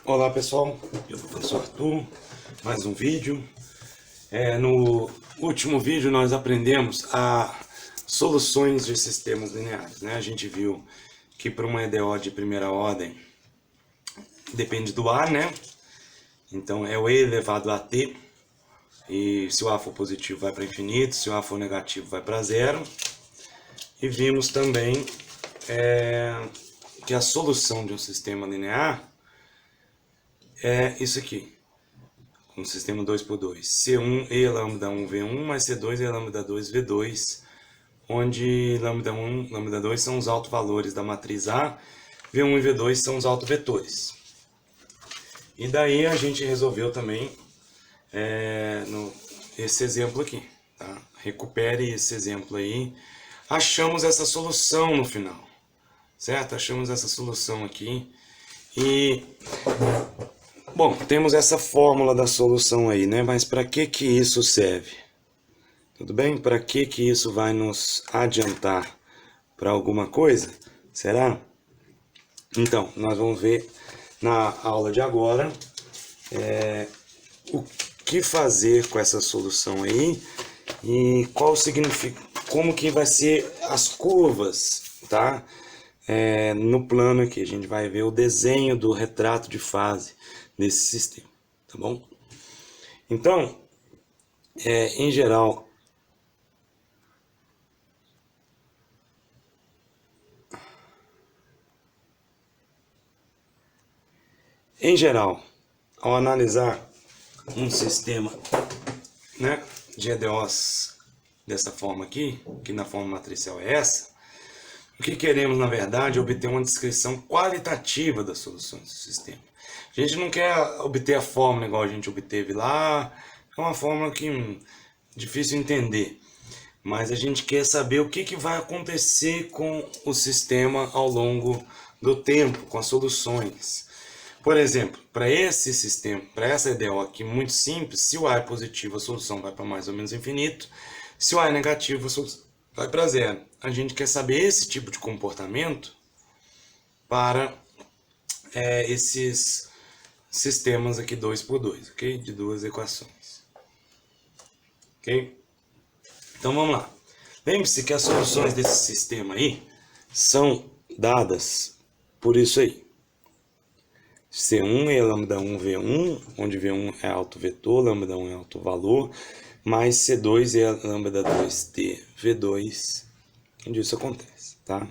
Olá pessoal, eu sou o professor Arthur, mais um vídeo. No último vídeo nós aprendemos a soluções de sistemas lineares, né? A gente viu que para uma EDO de primeira ordem depende do A, né? Então é o E elevado a t, e se o A for positivo vai para infinito, se o A for negativo vai para zero. E vimos também que a solução de um sistema linear é isso aqui, um sistema 2x2, C1 e lambda 1 V1 mais C2 e lambda 2 V2, onde lambda 1 e lambda 2 são os autovalores da matriz A, V1 e V2 são os autovetores. E daí a gente resolveu também esse exemplo aqui, tá? Recupere esse exemplo aí. Achamos essa solução no final, certo? Achamos essa solução aqui e... Bom, temos essa fórmula da solução aí, né? Mas para que isso serve? Tudo bem? Para que isso vai nos adiantar para alguma coisa? Será? Então, nós vamos ver na aula de agora o que fazer com essa solução aí e qual significa, como que vai ser as curvas, tá? No plano aqui, a gente vai ver o desenho do retrato de fase nesse sistema, tá bom? Então, em geral, ao analisar um sistema, né, de EDOs dessa forma aqui, que na forma matricial é essa, o que queremos, na verdade, é obter uma descrição qualitativa das soluções do sistema. A gente não quer obter a fórmula igual a gente obteve lá, é uma fórmula que difícil de entender. Mas a gente quer saber o que vai acontecer com o sistema ao longo do tempo, com as soluções. Por exemplo, para esse sistema, para essa EDO aqui muito simples, se o A é positivo, a solução vai para mais ou menos infinito. Se o A é negativo, a solução vai para zero. A gente quer saber esse tipo de comportamento para esses sistemas aqui 2x2, ok? De duas equações. Ok? Então vamos lá. Lembre-se que as soluções desse sistema aí são dadas por isso aí. C1 é lambda 1 V1, onde V1 é autovetor, lambda 1 é autovalor, mais C2 é lambda 2T V2, onde isso acontece, tá?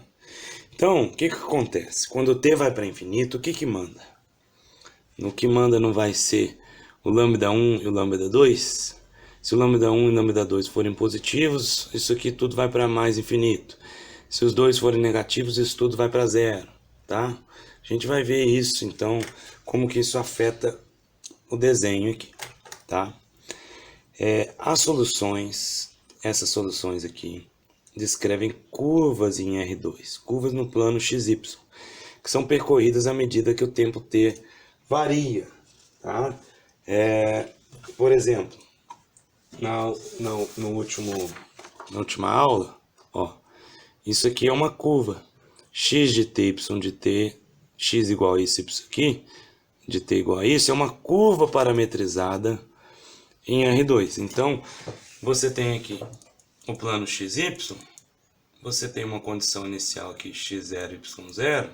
Então, o que acontece? Quando o T vai para infinito, o que manda? No que manda não vai ser o lambda 1 e o lambda 2? Se o lambda 1 e o lambda 2 forem positivos, isso aqui tudo vai para mais infinito. Se os dois forem negativos, isso tudo vai para zero, tá? A gente vai ver isso, então, como que isso afeta o desenho aqui, tá? As soluções, essas soluções aqui, descrevem curvas em R2, curvas no plano XY, que são percorridas à medida que o tempo t varia, tá? Por exemplo, na última aula, ó, isso aqui é uma curva, x de t, y de t, x igual a isso, y aqui, de t igual a isso, é uma curva parametrizada em R2. Então, você tem aqui o plano XY, você tem uma condição inicial aqui, x0, y0.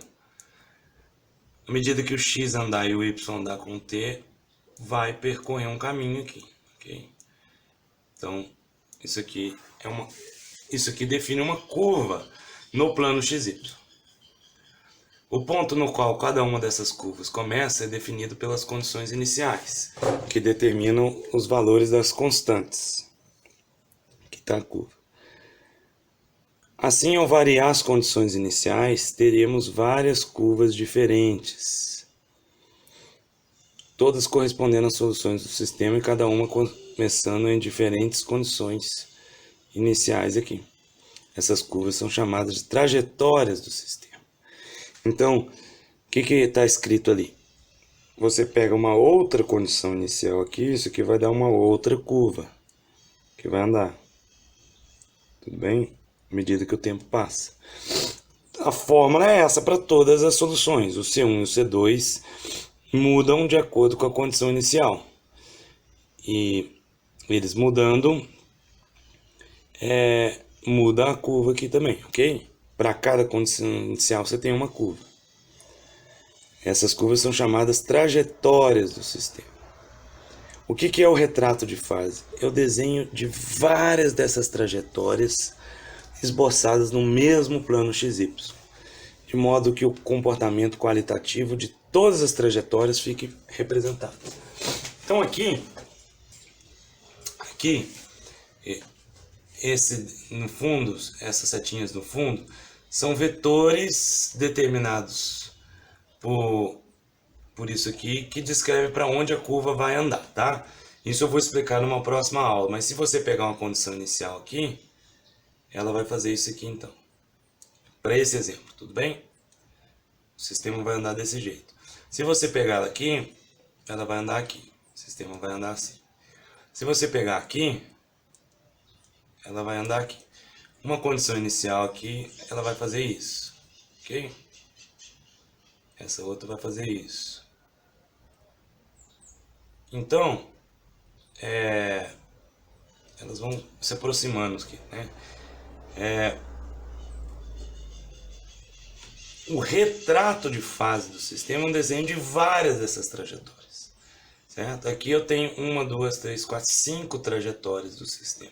À medida que o x andar e o y andar com t, vai percorrer um caminho aqui, ok? Então, isso aqui define uma curva no plano XY. O ponto no qual cada uma dessas curvas começa é definido pelas condições iniciais, que determinam os valores das constantes. Aqui está a curva. Assim, ao variar as condições iniciais, teremos várias curvas diferentes, todas correspondendo às soluções do sistema e cada uma começando em diferentes condições iniciais aqui. Essas curvas são chamadas de trajetórias do sistema. Então, o que está escrito ali? Você pega uma outra condição inicial aqui, isso aqui vai dar uma outra curva que vai andar. Tudo bem? À medida que o tempo passa. A fórmula é essa para todas as soluções, o C1 e o C2 mudam de acordo com a condição inicial. E eles mudando, muda a curva aqui também, ok? Para cada condição inicial você tem uma curva. Essas curvas são chamadas trajetórias do sistema. O que é o retrato de fase? É o desenho de várias dessas trajetórias esboçadas no mesmo plano XY, de modo que o comportamento qualitativo de todas as trajetórias fique representado. Então aqui no fundo, essas setinhas no fundo, são vetores determinados por isso aqui, que descreve para onde a curva vai andar, tá? Isso eu vou explicar numa próxima aula, mas se você pegar uma condição inicial aqui, ela vai fazer isso aqui então. Para esse exemplo, tudo bem? O sistema vai andar desse jeito. Se você pegar ela aqui, ela vai andar aqui. O sistema vai andar assim. Se você pegar aqui, ela vai andar aqui. Uma condição inicial aqui, ela vai fazer isso, ok? Essa outra vai fazer isso. Então, elas vão se aproximando aqui, né? O retrato de fase do sistema é um desenho de várias dessas trajetórias, certo? Aqui eu tenho 1, 2, 3, 4, 5 trajetórias do sistema.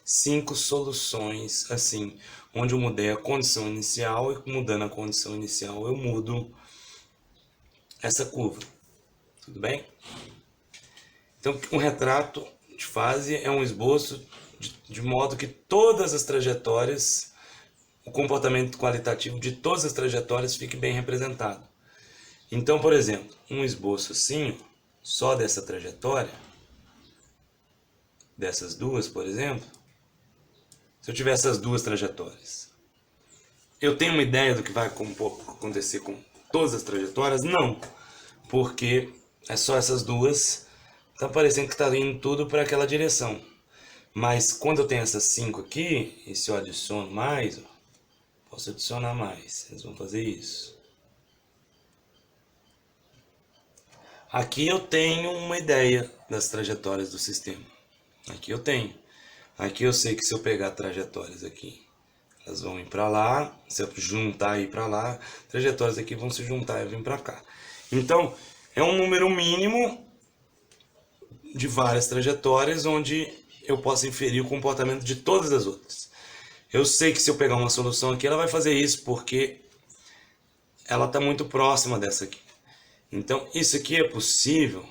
5 soluções, assim, onde eu mudei a condição inicial e mudando a condição inicial eu mudo essa curva, tudo bem? Então, um retrato de fase é um esboço de modo que todas as trajetórias, o comportamento qualitativo de todas as trajetórias fique bem representado. Então, por exemplo, um esboço assim, só dessa trajetória, dessas duas, por exemplo, se eu tiver essas duas trajetórias, eu tenho uma ideia do que vai acontecer com todas as trajetórias? Não, porque é só essas duas, tá parecendo que está indo tudo para aquela direção. Mas quando eu tenho essas 5 aqui, e se eu adiciono mais, posso adicionar mais, eles vão fazer isso. Aqui eu tenho uma ideia das trajetórias do sistema. Aqui eu tenho. Aqui eu sei que se eu pegar trajetórias aqui, elas vão ir para lá, se eu juntar e ir para lá, trajetórias aqui vão se juntar e vir para cá. Então, é um número mínimo de várias trajetórias onde eu posso inferir o comportamento de todas as outras. Eu sei que se eu pegar uma solução aqui, ela vai fazer isso, porque ela está muito próxima dessa aqui. Então, isso aqui é possível,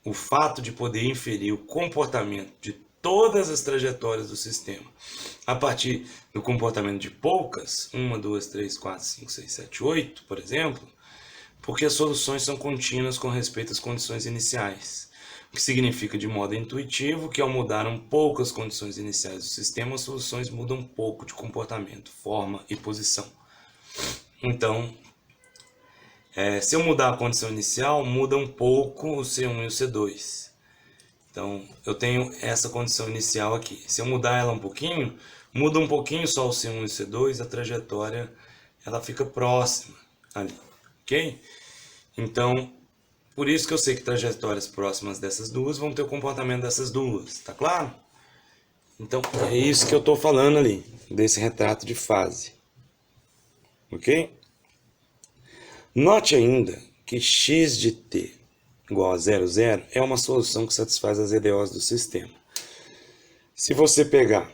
o fato de poder inferir o comportamento de todas as trajetórias do sistema a partir do comportamento de poucas, 1, 2, 3, 4, 5, 6, 7, 8, por exemplo, porque as soluções são contínuas com respeito às condições iniciais. O que significa de modo intuitivo que ao mudar um pouco as condições iniciais do sistema, as soluções mudam um pouco de comportamento, forma e posição. Então, se eu mudar a condição inicial, muda um pouco o C1 e o C2. Então, eu tenho essa condição inicial aqui. Se eu mudar ela um pouquinho, muda um pouquinho só o C1 e o C2, a trajetória ela fica próxima ali, ok? Então, por isso que eu sei que trajetórias próximas dessas duas vão ter o comportamento dessas duas, tá claro? Então, é isso que eu estou falando ali, desse retrato de fase, ok? Note ainda que x de t igual a 0, 0 é uma solução que satisfaz as EDOs do sistema. Se você pegar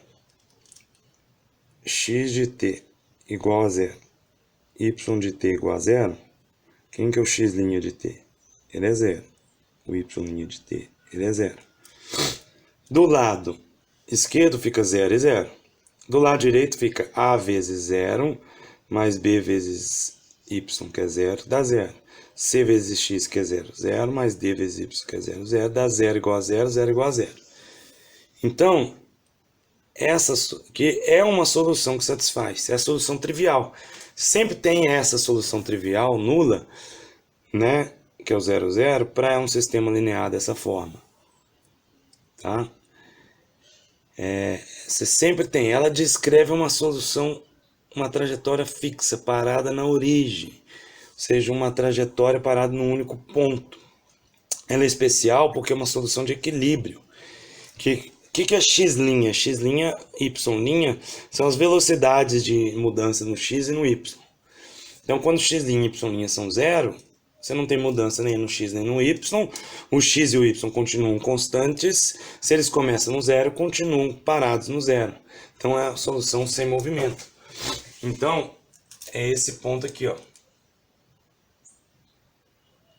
x de t igual a 0, y de t igual a 0, quem que é o x' de t? Ele é 0. O y' de t, ele é 0. Do lado esquerdo fica 0 e 0. Do lado direito fica a vezes 0, mais b vezes y, que é 0, dá 0. C vezes x, que é 0, 0, mais d vezes y, que é 0, 0, dá 0 igual a 0, 0 igual a 0. Então, essa aqui é uma solução que satisfaz, é a solução trivial. Sempre tem essa solução trivial, nula, né, que é o 0, 0, para um sistema linear dessa forma. Tá? Você sempre tem, ela descreve uma solução, uma trajetória fixa, parada na origem. Ou seja, uma trajetória parada num único ponto. ela é especial porque é uma solução de equilíbrio. Que é x'? X', y' são as velocidades de mudança no x e no y. Então, quando x' e y' são zero, você não tem mudança nem no x nem no y. O x e o y continuam constantes. Se eles começam no zero, continuam parados no zero. Então, é a solução sem movimento. Então, é esse ponto aqui, ó.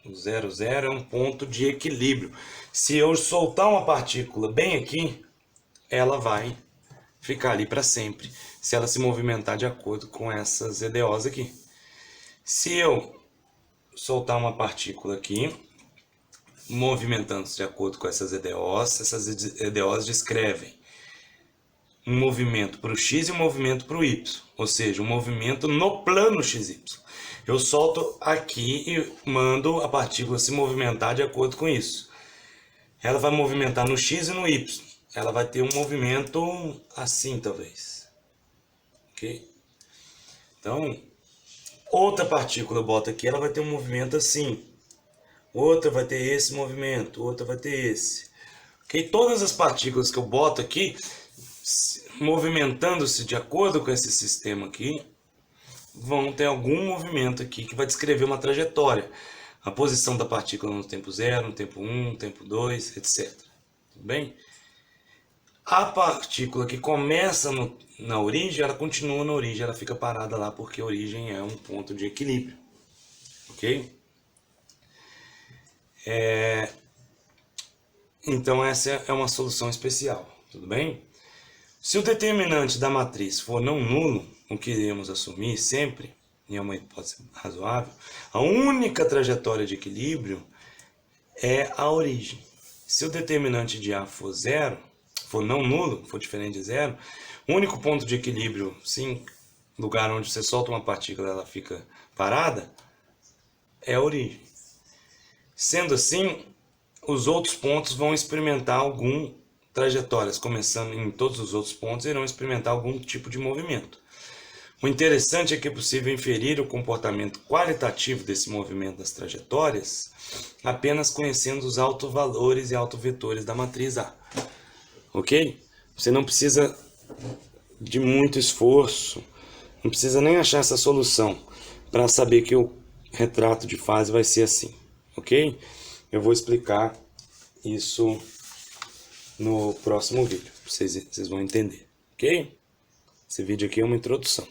O 0, 0 é um ponto de equilíbrio. Se eu soltar uma partícula bem aqui, ela vai ficar ali para sempre, se ela se movimentar de acordo com essas EDOs aqui. Se eu soltar uma partícula aqui, movimentando-se de acordo com essas EDOs descrevem um movimento para o x e um movimento para o y, ou seja, um movimento no plano XY. Eu solto aqui e mando a partícula se movimentar de acordo com isso. Ela vai movimentar no x e no y. Ela vai ter um movimento assim, talvez. Ok? Então, outra partícula eu boto aqui, ela vai ter um movimento assim. Outra vai ter esse movimento, outra vai ter esse. Ok? Todas as partículas que eu boto aqui, movimentando-se de acordo com esse sistema aqui, vão ter algum movimento aqui que vai descrever uma trajetória. A posição da partícula no tempo 0, no tempo 1, no tempo 2, etc. Tudo bem? A partícula que começa na origem, ela continua na origem, ela fica parada lá porque a origem é um ponto de equilíbrio. Ok? Então essa é uma solução especial. Tudo bem? Se o determinante da matriz for não nulo, o que iremos assumir sempre, e é uma hipótese razoável, a única trajetória de equilíbrio é a origem. Se o determinante de A for zero, for não nulo, for diferente de zero, o único ponto de equilíbrio, sim, lugar onde você solta uma partícula e ela fica parada, é a origem. Sendo assim, os outros pontos vão experimentar algum trajetórias, começando em todos os outros pontos, irão experimentar algum tipo de movimento. O interessante é que é possível inferir o comportamento qualitativo desse movimento das trajetórias apenas conhecendo os autovalores e autovetores da matriz A. Ok? Você não precisa de muito esforço, não precisa nem achar essa solução para saber que o retrato de fase vai ser assim. Ok? Eu vou explicar isso no próximo vídeo, vocês vão entender. Ok? Esse vídeo aqui é uma introdução.